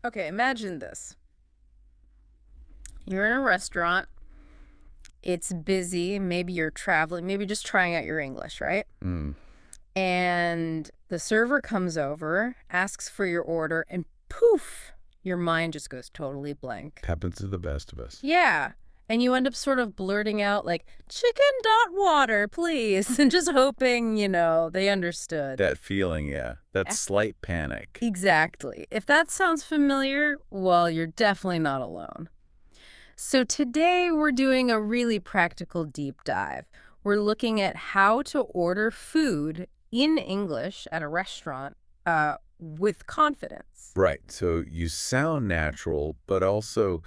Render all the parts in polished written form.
Okay, imagine this. You're in a restaurant. It's busy. Maybe you're traveling, maybe just trying out your English, right? Mm, And the server comes over, asks for your order, and poof, your mind just goes totally blank. happens to the best of us. Yeah. And you end up sort of blurting out, like, chicken dot water, please, and just hoping, they understood. That feeling, yeah. That Eh, slight panic. Exactly. If that sounds familiar, well, you're definitely not alone. So today we're doing a really practical deep dive. We're looking at how to order food in English at a restaurant with confidence. Right. So you sound natural, but also,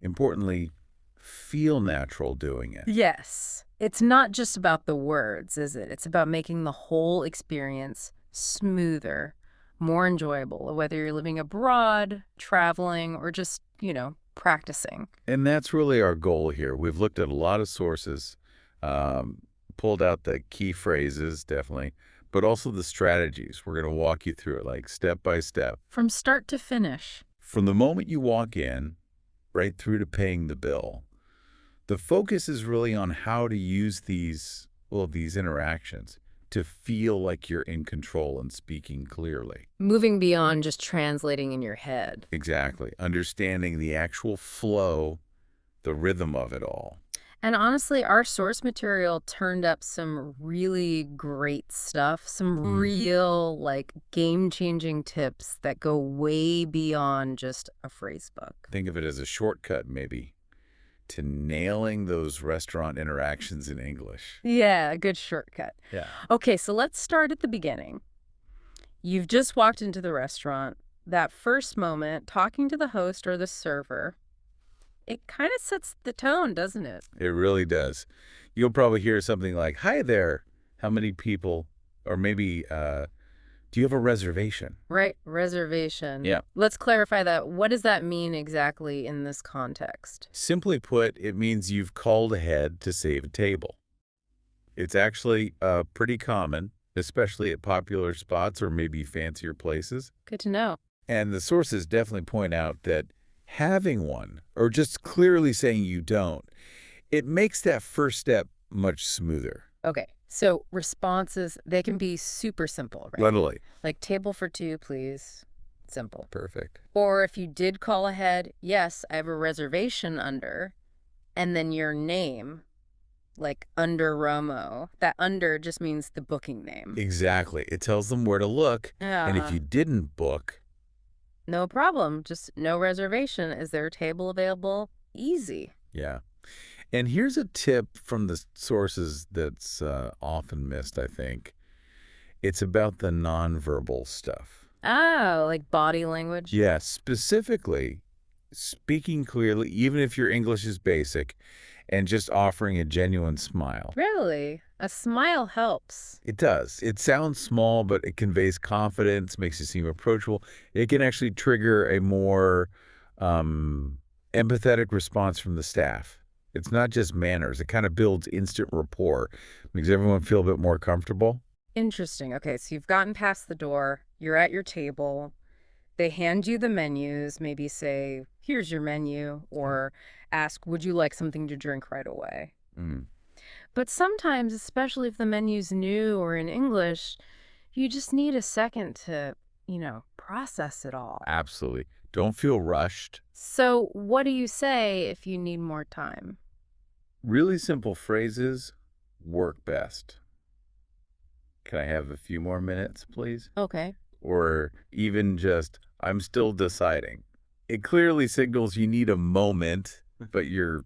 importantly, feel natural doing it. Yes. It's not just about the words, is it? It's about making the whole experience smoother, more enjoyable, whether you're living abroad, traveling, or just, practicing. And that's really our goal here. We've looked at a lot of sources, um, pulled out the key phrases, definitely, but also the strategies. We're going to walk you through it, like step by step. From start to finish. From the moment you walk in, right through to paying the bill, the focus is really on how to use these interactions to feel like you're in control and speaking clearly. Moving beyond just translating in your head. Exactly. Understanding the actual flow, the rhythm of it all. And honestly, our source material turned up some really great stuff, some real, like, game-changing tips that go way beyond just a phrase book. Think of it as a shortcut, maybe, to nailing those restaurant interactions in English. Yeah, a good shortcut. Yeah. Okay, so let's start at the beginning. You've just walked into the restaurant. That first moment, talking to the host or the server, it kind of sets the tone, doesn't it? It really does. You'll probably hear something like, "Hi there, how many people?" Or maybe, "Do you have a reservation?" Right, reservation. Yeah. Let's clarify that. What does that mean exactly in this context? Simply put, it means you've called ahead to save a table. It's actually pretty common, especially at popular spots or maybe fancier places. Good to know. And the sources definitely point out that having one, or just clearly saying you don't, it makes that first step much smoother. Okay, so responses, they can be super simple, right? Literally. Like, table for two, please. Simple. Perfect. Or if you did call ahead, yes, I have a reservation under, and then your name, like under Romo. That under just means the booking name. Exactly. It tells them where to look. And if Yeah. you didn't book, No problem. Just no reservation. Is there a table available? Easy. yeah. And here's a tip from the sources that's often missed, I think. It's about the nonverbal stuff. Oh, like body language? Yes, specifically speaking clearly, even if your English is basic, and just offering a genuine smile. Really? A smile helps. It does. It sounds small, but it conveys confidence, makes you seem approachable. It can actually trigger a more empathetic response from the staff. It's not just manners. It kind of builds instant rapport, makes everyone feel a bit more comfortable. Interesting. Okay, so you've gotten past the door, you're at your table, they hand you the menus, maybe say, here's your menu, or ask, would you like something to drink right away? Mm, But sometimes, especially if the menu's new or in English, you just need a second to, process it all. absolutely. Don't feel rushed. So what do you say if you need more time? Really simple phrases work best. Can I have a few more minutes, please? Okay. Or even just, I'm still deciding. It clearly signals you need a moment, but you're,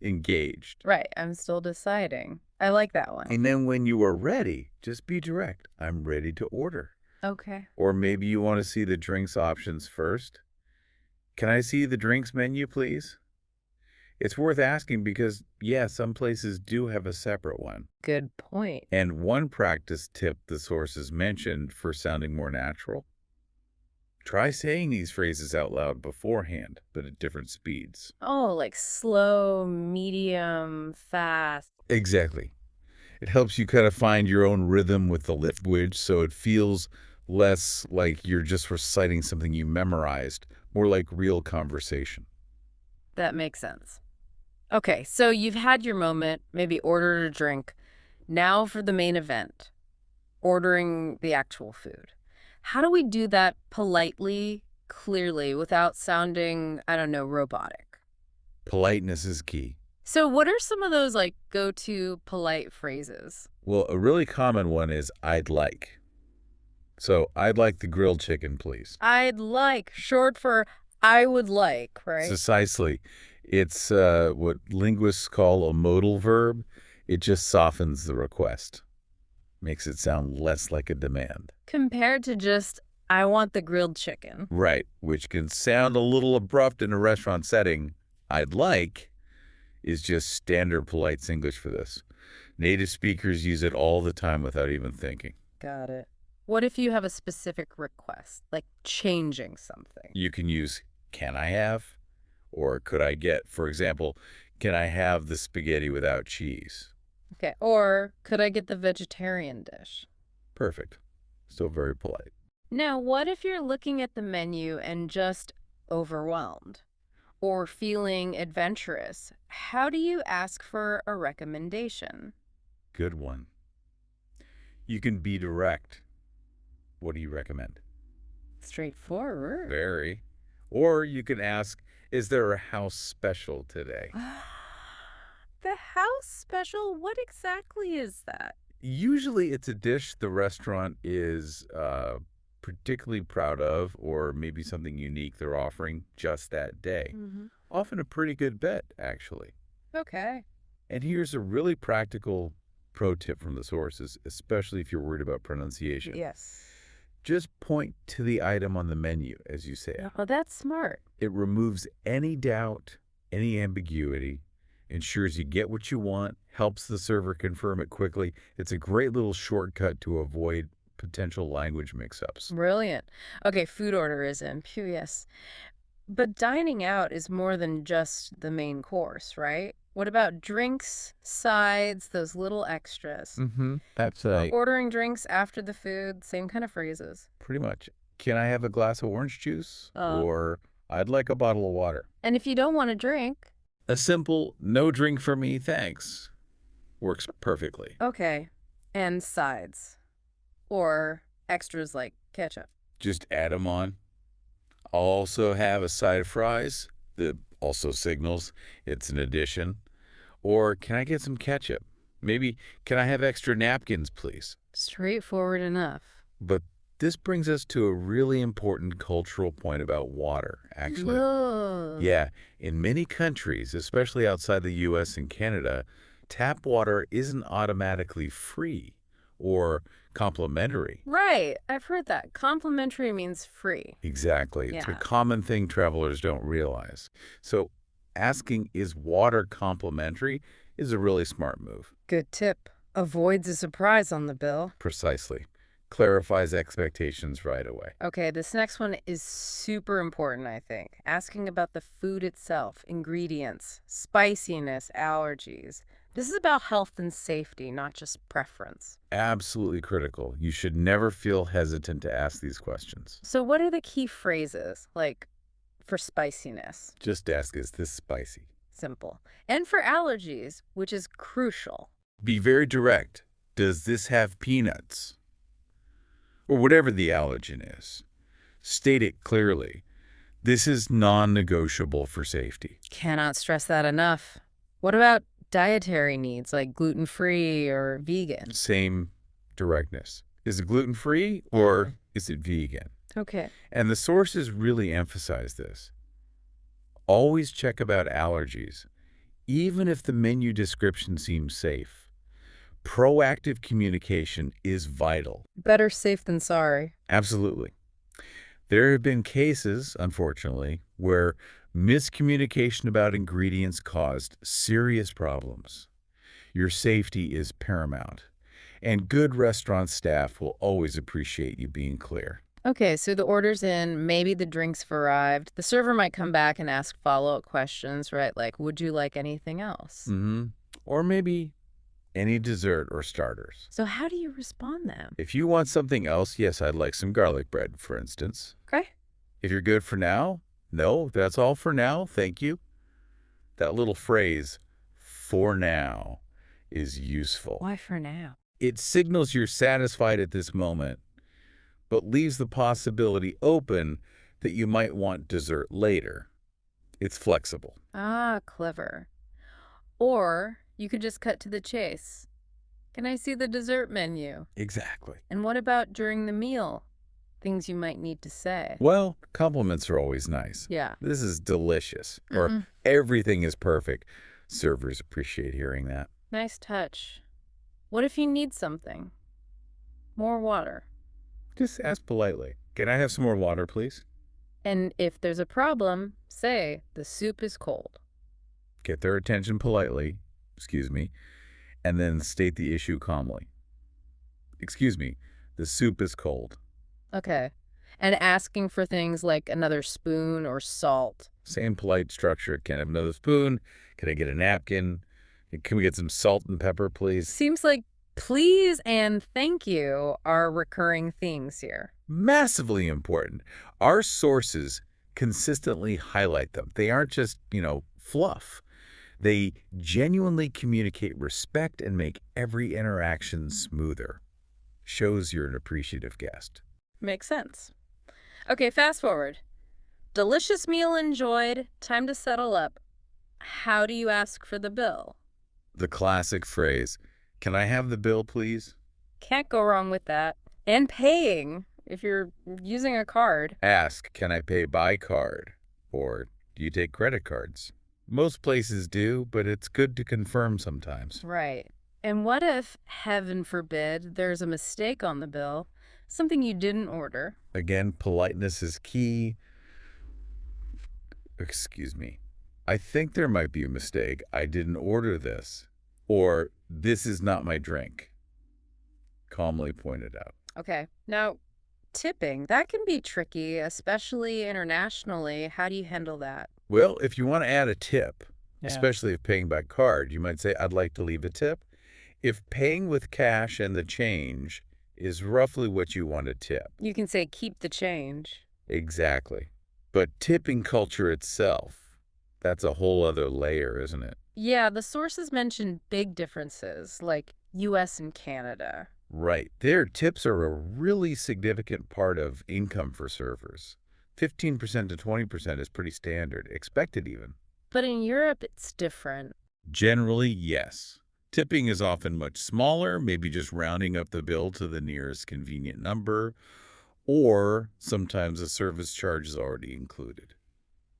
engaged. Right, I'm still deciding. I like that one. And then when you are ready, just be direct. I'm ready to order. Okay. Or maybe you want to see the drinks options first. Can I see the drinks menu, please? It's worth asking because, yeah, some places do have a separate one. Good point. And one practice tip the sources mentioned for sounding more natural: try saying these phrases out loud beforehand, but at different speeds. Oh, like slow, medium, fast. Exactly. It helps you kind of find your own rhythm with the language, so it feels less like you're just reciting something you memorized, more like real conversation. That makes sense. Okay, so you've had your moment, maybe ordered a drink. Now for the main event, ordering the actual food. How do we do that politely, clearly, without sounding, I don't know, robotic? Politeness is key. So what are some of those like go-to polite phrases? Well, a really common one is I'd like. So, I'd like the grilled chicken, please. I'd like, short for I would like, right? Precisely. It's what linguists call a modal verb. It just softens the request, makes it sound less like a demand. Compared to just I want the grilled chicken. Right, which can sound a little abrupt in a restaurant setting. I'd like is just standard polite English for this. Native speakers use it all the time without even thinking. Got it. What if you have a specific request, like changing something? You can use can I have or could I get, for example, can I have the spaghetti without cheese? Okay, or could I get the vegetarian dish? Perfect. Still very polite. Now, what if you're looking at the menu and just overwhelmed or feeling adventurous? How do you ask for a recommendation? Good one. You can be direct. What do you recommend? Straightforward. Very. Or you can ask, is there a house special today? The house special, what exactly is that? Usually it's a dish the restaurant is particularly proud of, or maybe something unique they're offering just that day. Often a pretty good bet, actually. Okay. And here's a really practical pro tip from the sources, especially if you're worried about pronunciation. Yes. Just point to the item on the menu as you say it. Oh, that's smart. It removes any doubt, any ambiguity, ensures you get what you want, helps the server confirm it quickly. It's a great little shortcut to avoid potential language mix-ups. Brilliant. Okay, food order is in. Phew, yes. But dining out is more than just the main course, right? What about drinks, sides, those little extras? That's right. Ordering drinks after the food, same kind of phrases. Pretty much. Can I have a glass of orange juice? Uh, Or I'd like a bottle of water. and if you don't want to drink, A simple no drink for me, thanks, works perfectly. okay. And sides. Or extras like ketchup. Just add them on. I'll also have a side of fries that also signals it's an addition. Or can I get some ketchup? Maybe, can I have extra napkins, please? Straightforward enough. But this brings us to a really important cultural point about water, actually. Ugh. Yeah, in many countries, especially outside the US and Canada, tap water isn't automatically free or complimentary. Right. I've heard that. Complimentary means free. Exactly. It's a Yeah. common thing travelers don't realize. So asking, is water complimentary, is a really smart move. Good tip. Avoids a surprise on the bill. Precisely. Clarifies expectations right away. Okay, this next one is super important, I think. Asking about the food itself, ingredients, spiciness, allergies. This is about health and safety, not just preference. Absolutely critical. You should never feel hesitant to ask these questions. So what are the key phrases, like for spiciness? Just ask, is this spicy? Simple. And for allergies, which is crucial. Be very direct. Does this have peanuts? Or whatever the allergen is. State it clearly. This is non-negotiable for safety. Cannot stress that enough. What about dietary needs, like gluten-free or vegan? Same directness. Is it gluten-free or is it vegan? Okay. And the sources really emphasize this. Always check about allergies, even if the menu description seems safe. Proactive communication is vital. Better safe than sorry. Absolutely. There have been cases, unfortunately, where miscommunication about ingredients caused serious problems. Your safety is paramount, and good restaurant staff will always appreciate you being clear. Okay, so the order's in, maybe the drinks have arrived. The server might come back and ask follow-up questions, right? Like, would you like anything else? Or maybe any dessert or starters. So how do you respond then? If you want something else, yes, I'd like some garlic bread, for instance. Okay. If you're good for now, No, that's all for now, thank you. That little phrase, for now, is useful. Why for now? It signals you're satisfied at this moment, but leaves the possibility open that you might want dessert later. It's flexible. Ah, clever. Or you could just cut to the chase. Can I see the dessert menu? Exactly. And what about during the meal? Things you might need to say. Well, compliments are always nice. Yeah. This is delicious, or Mm-mm. everything is perfect. Servers appreciate hearing that. Nice touch. What if you need something? More water. Just ask politely. Can I have some more water, please? And if there's a problem, say, the soup is cold. Get their attention politely, excuse me, and then state the issue calmly. Excuse me, the soup is cold. Okay. And asking for things like another spoon or salt. Same polite structure. Can I have another spoon? Can I get a napkin? Can we get some salt and pepper, please? Seems like please and thank you are recurring themes here. Massively important. Our sources consistently highlight them. They aren't just, fluff. They genuinely communicate respect and make every interaction smoother. Shows you're an appreciative guest. Makes sense. Okay, fast forward. Delicious meal enjoyed. Time to settle up. How do you ask for the bill? The classic phrase, can I have the bill, please? Can't go wrong with that. And paying if you're using a card. Ask, can I pay by card? Or do you take credit cards? Most places do, but it's good to confirm sometimes. Right. And what if, heaven forbid, there's a mistake on the bill? Something you didn't order. Again, politeness is key. Excuse me. I think there might be a mistake. I didn't order this. Or, this is not my drink. Calmly pointed out. Okay. Now, tipping, that can be tricky, especially internationally. How do you handle that? Well, if you want to add a tip, Yeah. especially if paying by card, you might say, I'd like to leave a tip. If paying with cash and the change is roughly what you want to tip. You can say, keep the change. Exactly. But tipping culture itself, that's a whole other layer, isn't it? Yeah, the sources mention big differences, like US and Canada. Right. Their tips are a really significant part of income for servers. 15% to 20% is pretty standard, expected even. But in Europe, it's different. Generally, yes. Tipping is often much smaller, maybe just rounding up the bill to the nearest convenient number, or sometimes a service charge is already included.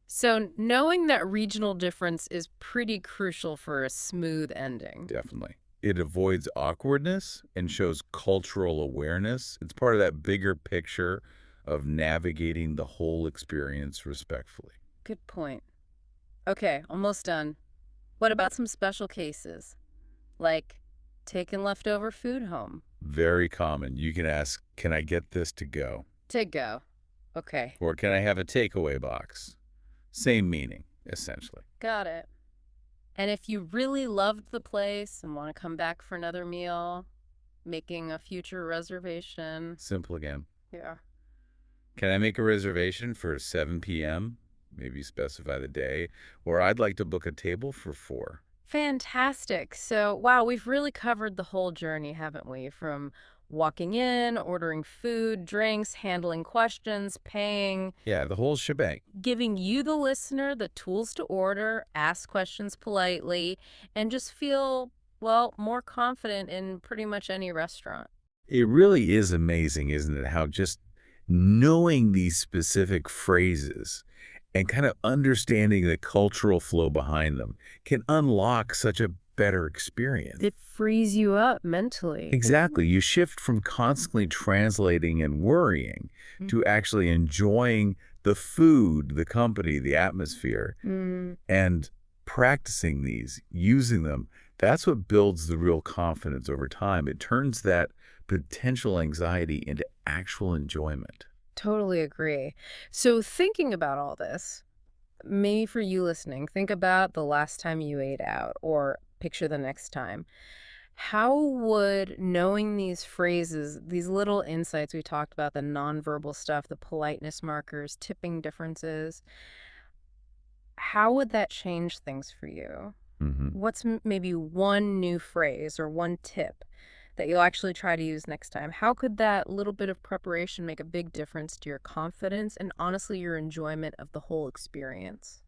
So knowing that regional difference is pretty crucial for a smooth ending. Definitely. It avoids awkwardness and shows cultural awareness. It's part of that bigger picture of navigating the whole experience respectfully. Good point. Okay, almost done. What about some special cases? Like taking leftover food home? Very common. You can ask, can I get this to go? To go. Okay, Or can I have a takeaway box? Same meaning, essentially. got it. And if you really loved the place and want to come back for another meal, making a future reservation. Simple again. Yeah. Can I make a reservation for 7 p.m.? Maybe specify the day. Or I'd like to book a table for 4. Fantastic. So, wow, we've really covered the whole journey, haven't we? From walking in, ordering food, drinks, handling questions, paying, Yeah, the whole shebang. giving you, the listener, the tools to order, ask questions politely, and just feel, well, more confident in pretty much any restaurant. It really is amazing, isn't it, how just knowing these specific phrases and kind of understanding the cultural flow behind them can unlock such a better experience. It frees you up mentally. Exactly. You shift from constantly translating and worrying to actually enjoying the food, the company, the atmosphere, Mm, and practicing these, using them. That's what builds the real confidence over time. It turns that potential anxiety into actual enjoyment. totally agree. So, thinking about all this, maybe for you listening, think about the last time you ate out or picture the next time. How would knowing these phrases, these little insights we talked about, the nonverbal stuff, the politeness markers, tipping differences, how would that change things for you? Hmm. What's maybe one new phrase or one tip that you'll actually try to use next time? How could that little bit of preparation make a big difference to your confidence and honestly your enjoyment of the whole experience?